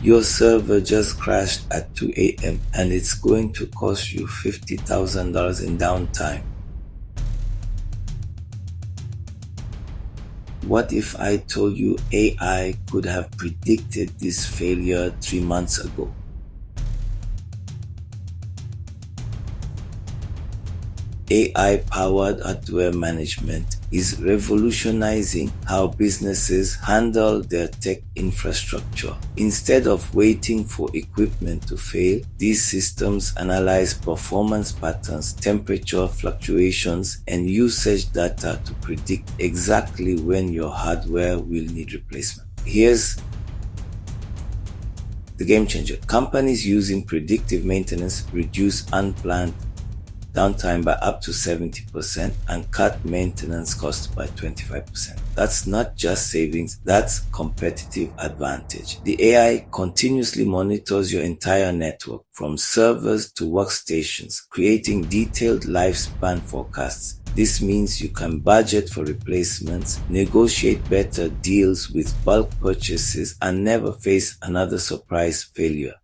Your server just crashed at 2 a.m. and it's going to cost you $50,000 in downtime. What if I told you AI could have predicted this failure 3 months ago? AI-powered hardware management is revolutionizing how businesses handle their tech infrastructure. Instead of waiting for equipment to fail, these systems analyze performance patterns, temperature fluctuations, and usage data to predict exactly when your hardware will need replacement. Here's the game changer. Companies using predictive maintenance reduce unplanned downtime by up to 70% and cut maintenance costs by 25%. That's not just savings, that's competitive advantage. The AI continuously monitors your entire network, from servers to workstations, creating detailed lifespan forecasts. This means you can budget for replacements, negotiate better deals with bulk purchases, and never face another surprise failure.